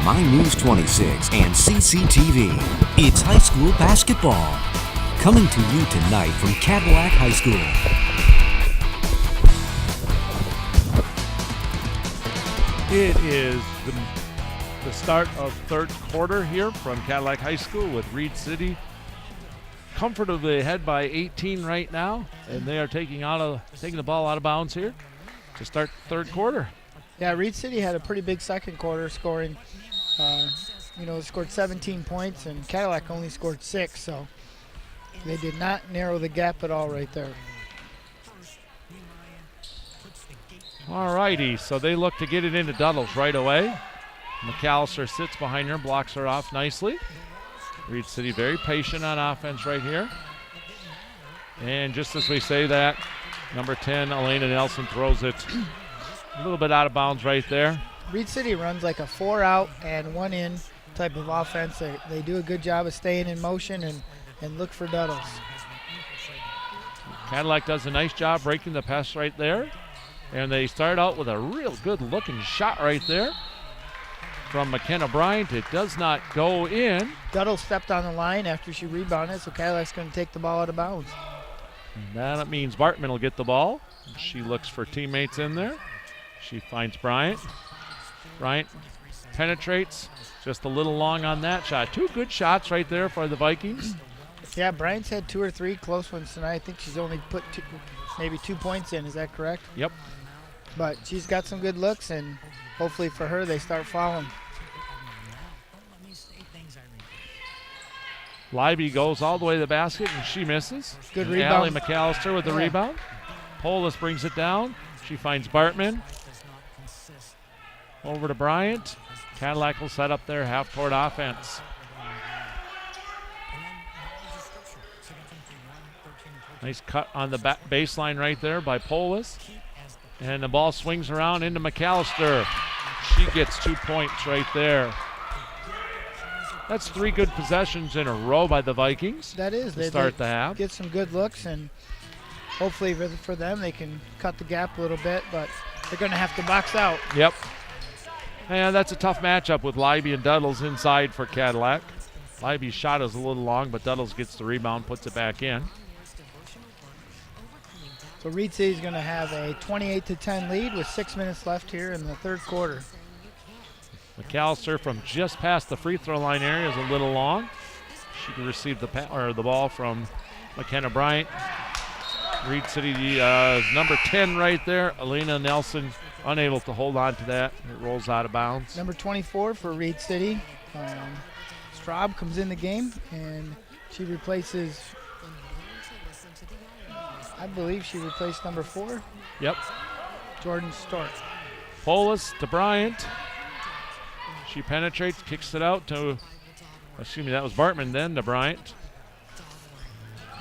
My News 26 and CCTV. It's high school basketball. Coming to you tonight from Cadillac High School. It is the start of third quarter here from Cadillac High School with Reed City comfortably ahead by 18 right now, and they are taking the ball out of bounds here to start third quarter. Yeah, Reed City had a pretty big second quarter, scoring, scored 17 points, and Cadillac only scored 6, so they did not narrow the gap at all right there. All righty, so they look to get it into Duddles right away. McAllister sits behind her, blocks her off nicely. Reed City very patient on offense right here. And just as we say that, number 10, Elena Nelson, throws it a little bit out of bounds right there. Reed City runs like a 4-out and 1-in type of offense. They do a good job of staying in motion and look for Duddles. Cadillac does a nice job breaking the pass right there. And they start out with a real good-looking shot right there from McKenna Bryant. It does not go in. Duddle stepped on the line after she rebounded, so Cadillac's going to take the ball out of bounds. And that means Bartman will get the ball. She looks for teammates in there. She finds Bryant. Bryant penetrates, just a little long on that shot. Two good shots right there for the Vikings. Yeah, Bryant's had 2 or 3 close ones tonight. I think she's only put maybe 2 points in. Is that correct? Yep. But she's got some good looks, and hopefully for her they start falling. Libby goes all the way to the basket, and she misses. Good and rebound. Allie McAllister with the rebound. Polis brings it down. She finds Bartman. Over to Bryant. Cadillac will set up their half-court offense. Nice cut on the baseline right there by Polis. And the ball swings around into McAllister. She gets 2 points right there. That's 3 good possessions in a row by the Vikings. That is. They start the half. Get some good looks, and hopefully for them they can cut the gap a little bit, but they're going to have to box out. Yep. And that's a tough matchup with Libby and Duddles inside for Cadillac. Libby's shot is a little long, but Duddles gets the rebound, puts it back in. So Reed City's going to have a 28-10 lead with 6 minutes left here in the third quarter. McAllister from just past the free throw line area is a little long. She can receive the ball from McKenna Bryant. Reed City is number 10 right there. Elena Nelson unable to hold on to that. It rolls out of bounds. Number 24 for Reed City. Straub comes in the game, and she replaces, I believe she replaced number 4. Yep. Jordan Stork. Polis to Bryant. She penetrates, kicks it out to, that was Bartman then, to Bryant.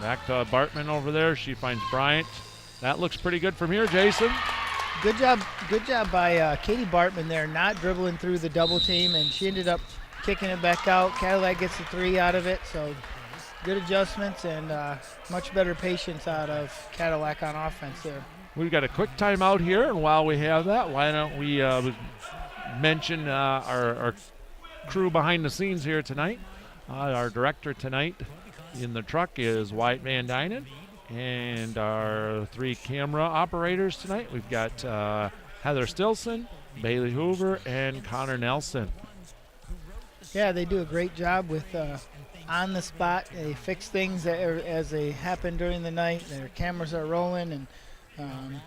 Back to Bartman over there. She finds Bryant. That looks pretty good from here, Jason. Good job by Katie Bartman there, not dribbling through the double team, and she ended up kicking it back out. Cadillac gets a 3 out of it, so good adjustments and much better patience out of Cadillac on offense there. We've got a quick timeout here, and while we have that, why don't we mention our crew behind the scenes here tonight. Our director tonight in the truck is Wyatt Van Dynen, and our 3 camera operators tonight, we've got Heather Stilson, Bailey Hoover, and Connor Nelson. Yeah, they do a great job with on the spot. They fix things as they happen during the night. Their cameras are rolling, and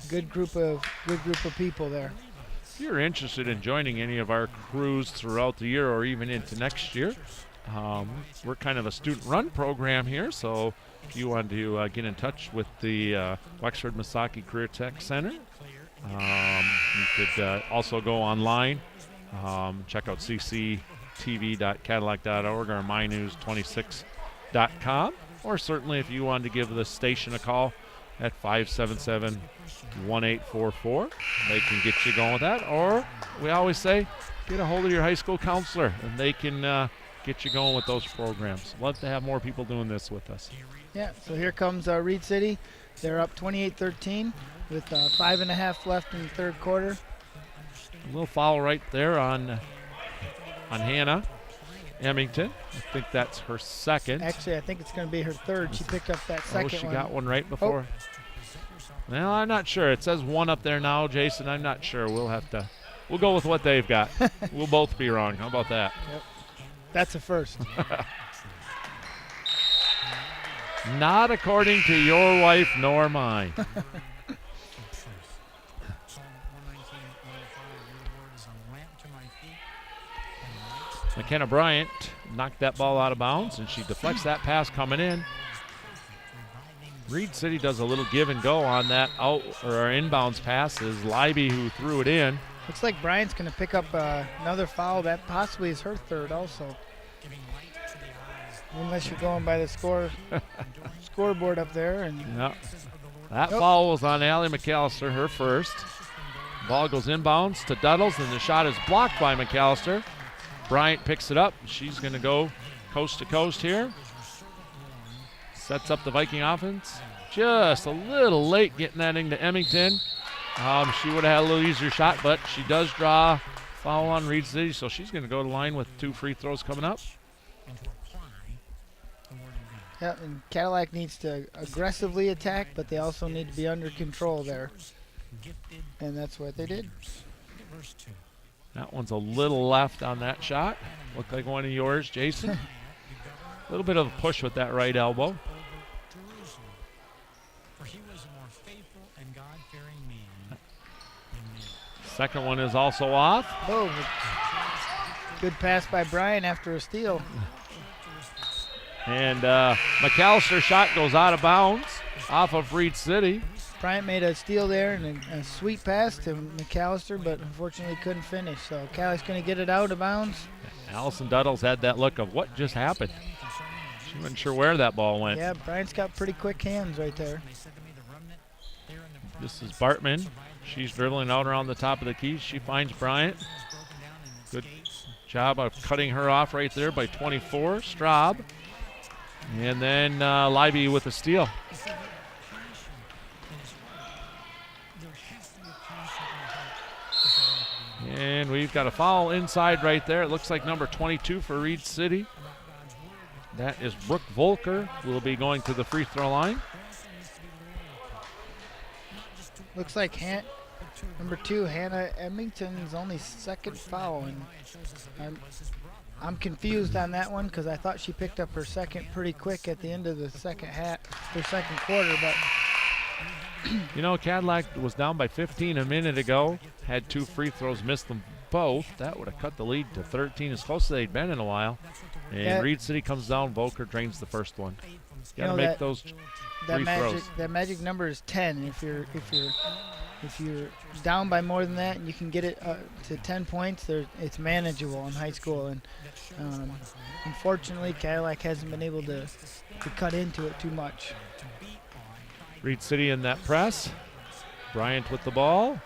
good group of people there. If you're interested in joining any of our crews throughout the year or even into next year, we're kind of a student-run program here, so if you want to get in touch with the Wexford Misaki Career Tech Center, you could also go online, check out cctv.cadillac.org or mynews26.com, or certainly if you wanted to give the station a call at 577-1844. They can get you going with that. Or we always say, get a hold of your high school counselor, and they can get you going with those programs. Love to have more people doing this with us. Yeah, so here comes Reed City. They're up 28-13 with 5.5 left in the third quarter. A little foul right there on on Hannah Emmington. I think that's her second. Actually, I think it's going to be her third. She picked up that second one. Oh, she got one right before. Well, I'm not sure. It says one up there now, Jason. I'm not sure. We'll go with what they've got. We'll both be wrong. How about that? Yep. That's a first. Not according to your wife nor mine. McKenna Bryant knocked that ball out of bounds, and she deflects that pass coming in. Reed City does a little give and go on that out or inbounds pass. Is Leiby who threw it in. Looks like Bryant's going to pick up another foul. That possibly is her third also. Unless you're going by the scoreboard up there. And yeah. That foul was on Allie McAllister, her first. Ball goes inbounds to Duddles, and the shot is blocked by McAllister. Bryant picks it up. She's going to go coast to coast here. Sets up the Viking offense. Just a little late getting that into Emmington. She would have had a little easier shot, but she does draw foul on Reed City, so she's going to go to the line with 2 free throws coming up. Yeah, and Cadillac needs to aggressively attack, but they also need to be under control there. And that's what they did. That one's a little left on that shot. Looked like one of yours, Jason. A little bit of a push with that right elbow. Second one is also off. Oh, good pass by Brian after a steal. And McAllister's shot goes out of bounds off of Reed City. Bryant made a steal there and a sweet pass to McAllister, but unfortunately couldn't finish. So Callie's going to get it out of bounds. Allison Duddles had that look of what just happened. She wasn't sure where that ball went. Yeah, Bryant's got pretty quick hands right there. This is Bartman. She's dribbling out around the top of the key. She finds Bryant. Good job of cutting her off right there by 24, Straub. And then Leiby with a steal. And we've got a foul inside right there. It looks like number 22 for Reed City. That is Brooke Volker, who will be going to the free throw line. Looks like number 2, Hannah Emmington's only second foul. And I'm confused on that one because I thought she picked up her second pretty quick at the end of the second quarter. But you know, Cadillac was down by 15 a minute ago. Had 2 free throws, missed them both. That would have cut the lead to 13, as close as they'd been in a while. And Reed City comes down. Volker drains the first one. Got to make those free throws. That magic number is 10. If you're down by more than that and you can get it to 10 points, it's manageable in high school. And unfortunately, Cadillac hasn't been able to cut into it too much. Reed City in that press. Bryant with the ball.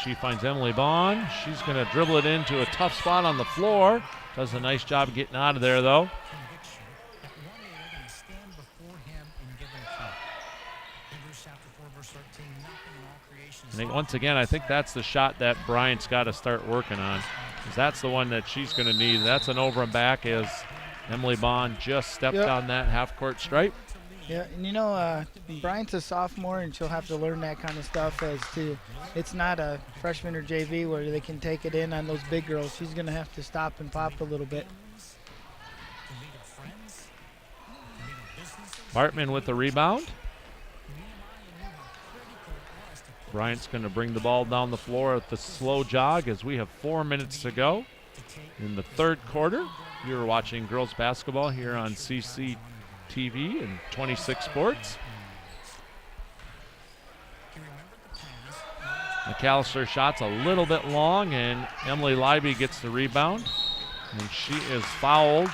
She finds Emily Bond. She's going to dribble it into a tough spot on the floor. Does a nice job getting out of there, though. And once again, I think that's the shot that Bryant's got to start working on, because that's the one that she's going to need. That's an over and back as Emily Bond just stepped on that half-court stripe. Yeah, and you know, Bryant's a sophomore, and she'll have to learn that kind of stuff it's not a freshman or JV where they can take it in on those big girls. She's going to have to stop and pop a little bit. Bartman with the rebound. Bryant's going to bring the ball down the floor at the slow jog as we have 4 minutes to go in the third quarter. You're watching girls basketball here on CCTV and 26 Sports. McAllister's shot's a little bit long, and Emily Leiby gets the rebound, and she is fouled.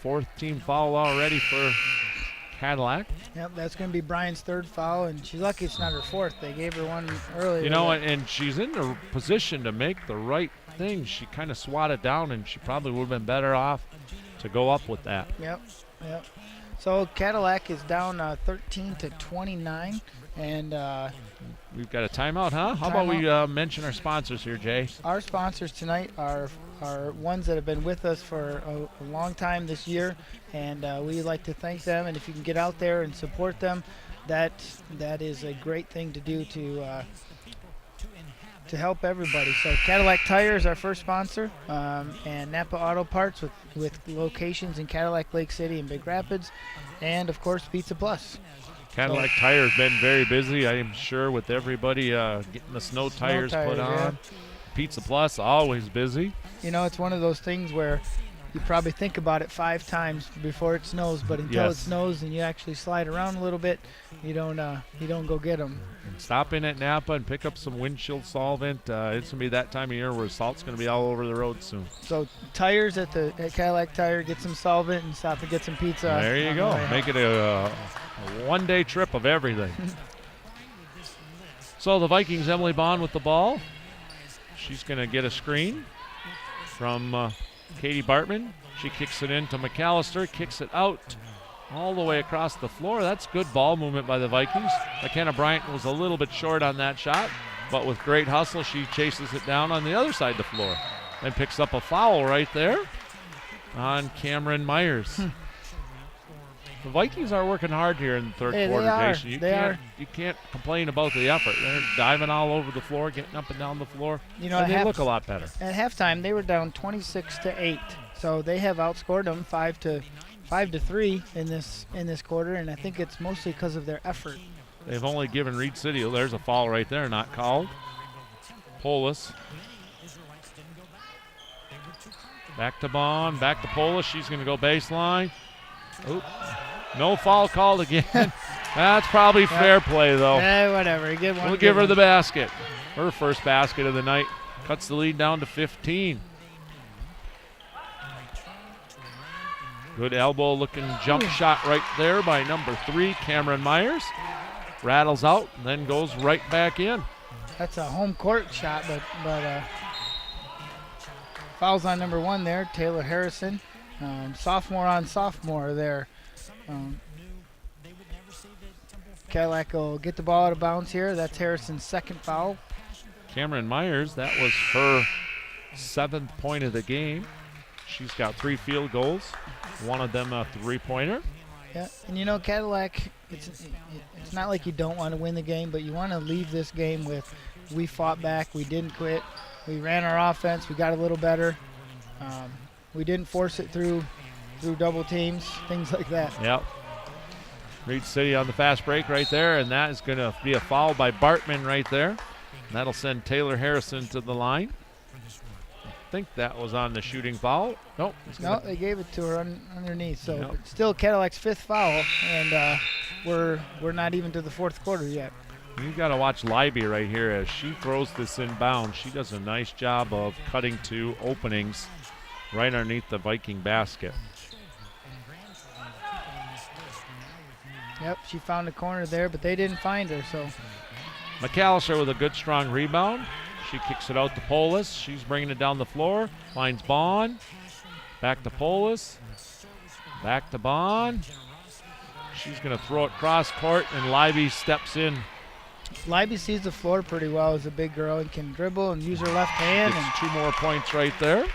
4th team foul already for Cadillac. Yep, that's going to be Bryant's 3rd foul, and she's lucky it's not her 4th. They gave her one earlier. You know, and she's in the position to make the right thing. She kind of swatted down, and she probably would have been better off to go up with that. Yep. So Cadillac is down 13-29, And We've got a timeout, huh? How about we mention our sponsors here, Jay? our sponsors tonight are ones that have been with us for a long time this year, and we like to thank them. And if you can get out there and support them, that is a great thing to do to help everybody. So Cadillac Tire is our first sponsor, and Napa Auto Parts with locations in Cadillac, Lake City, and Big Rapids, and of course Pizza Plus. Cadillac Tire has been very busy, I am sure, with everybody getting the snow tires put on. Yeah. Pizza Plus, always busy. You know, it's one of those things where you probably think about it 5 times before it snows, but until it snows and you actually slide around a little bit, you don't go get them. Stop in at Napa and pick up some windshield solvent. It's going to be that time of year where salt's going to be all over the road soon. So tires at Cadillac Tire, get some solvent and stop and get some pizza. There you go. Make it a one-day trip of everything. So the Vikings, Emily Bond with the ball. She's going to get a screen from Katie Bartman. She kicks it into McAllister, kicks it out all the way across the floor. That's good ball movement by the Vikings. McKenna Bryant was a little bit short on that shot, but with great hustle, she chases it down on the other side of the floor and picks up a foul right there on Cameron Myers. The Vikings are working hard here in the third quarter, Jason. You can't complain about the effort. They're diving all over the floor, getting up and down the floor. You know, and they look a lot better. At halftime, they were down 26-8, so they have outscored them 5-3 in this quarter, and I think it's mostly because of their effort. They've only given Reed City. There's a foul right there, not called. Polis. Back to Bond, back to Polis. She's going to go baseline. Oop. No foul called again. That's probably fair play, though. Whatever. We'll give her the basket. Her first basket of the night. Cuts the lead down to 15. Good elbow-looking jump shot right there by number 3, Cameron Myers. Rattles out and then goes right back in. That's a home court shot, but fouls on number 1 there, Taylor Harrison. Sophomore on sophomore there. Cadillac will get the ball out of bounds here. That's Harrison's second foul. Cameron Myers, that was her 7th point of the game. She's got 3 field goals, one of them a 3-pointer. Yeah, and you know, Cadillac, it's not like you don't want to win the game, but you want to leave this game with, we fought back, we didn't quit, we ran our offense, we got a little better. We didn't force it through double teams, things like that. Yep. Reed City on the fast break right there, and that is going to be a foul by Bartman right there. And that'll send Taylor Harrison to the line. I think that was on the shooting foul. Nope. No, they gave it to her underneath. So it's still Cadillac's 5th foul, and we're not even to the 4th quarter yet. You got to watch Libby right here as she throws this inbound. She does a nice job of cutting to openings right underneath the Viking basket. Yep, she found a corner there, but they didn't find her. So McAllister with a good, strong rebound. She kicks it out to Polis. She's bringing it down the floor. Finds Bond. Back to Polis. Back to Bond. She's going to throw it cross court, and Libby steps in. Libby sees the floor pretty well as a big girl and can dribble and use her left hand. Gets 2 more points right there.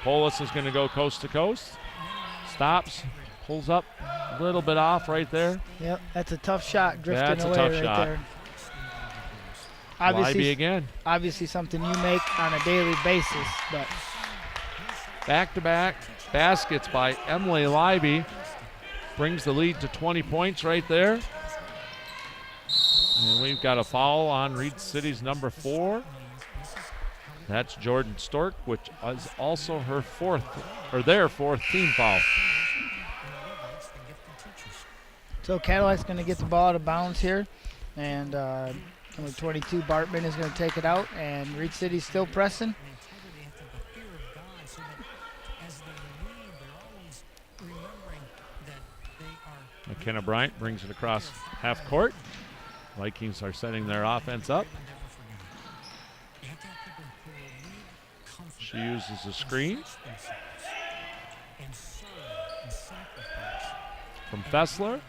Polis is going to go coast to coast. Stops, pulls up, a little bit off right there. Yep, that's a tough shot, drifting that's away a tough right shot. there. Libby again. Obviously something you make on a daily basis, but back-to-back baskets by Emily Libby brings the lead to 20 points right there. And we've got a foul on Reed City's number 4. That's Jordan Stork, which is also her their 4th team foul. So Cadillac's going to get the ball out of bounds here, and number 22 Bartman is going to take it out, and Reed City's still pressing. McKenna Bryant brings it across half court. Vikings are setting their offense up. She uses a screen from Fessler.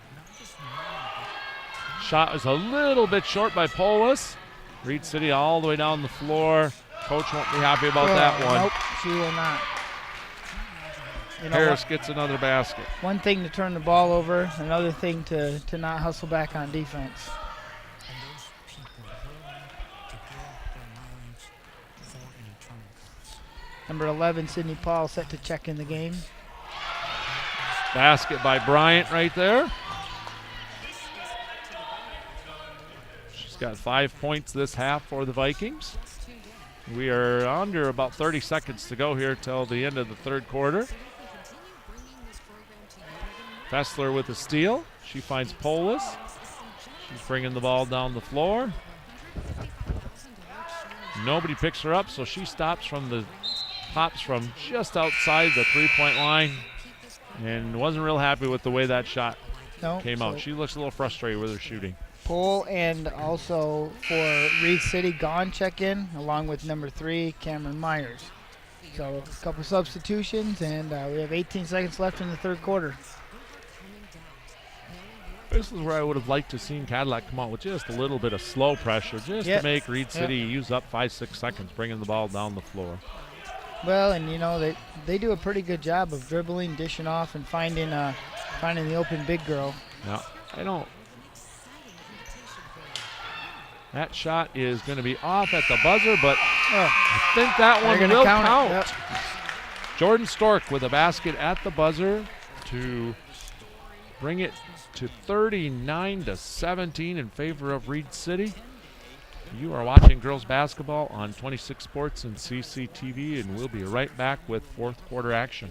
Shot is a little bit short by Polis. Reed City all the way down the floor. Coach won't be happy about that one. Nope, she will not. You know Harris what? gets another basket. One thing to turn the ball over, another thing to not hustle back on defense. Number 11, Sydney Paul, set to check in the game. Basket by Bryant right there. She's got 5 points this half for the Vikings. We are under about 30 seconds to go here till the end of the third quarter. Fessler with a steal. She finds Polis. She's bringing the ball down the floor. Nobody picks her up, so she pops from just outside the three-point line and wasn't real happy with the way that shot came out. She looks a little frustrated with her shooting. Pohl and also for Reed City, Gone check in, along with number 3, Cameron Myers. So a couple substitutions, and we have 18 seconds left in the third quarter. This is where I would have liked to seen Cadillac come out with just a little bit of slow pressure, just to make Reed City use up 5-6 seconds, bringing the ball down the floor. Well, and you know they do a pretty good job of dribbling, dishing off, and finding the open big girl. Yeah, I don't. That shot is going to be off at the buzzer, but I think that one will count. Yep. Jordan Stork with a basket at the buzzer to bring it to 39-17 in favor of Reed City. You are watching girls basketball on 26 Sports and CCTV, and we'll be right back with fourth quarter action.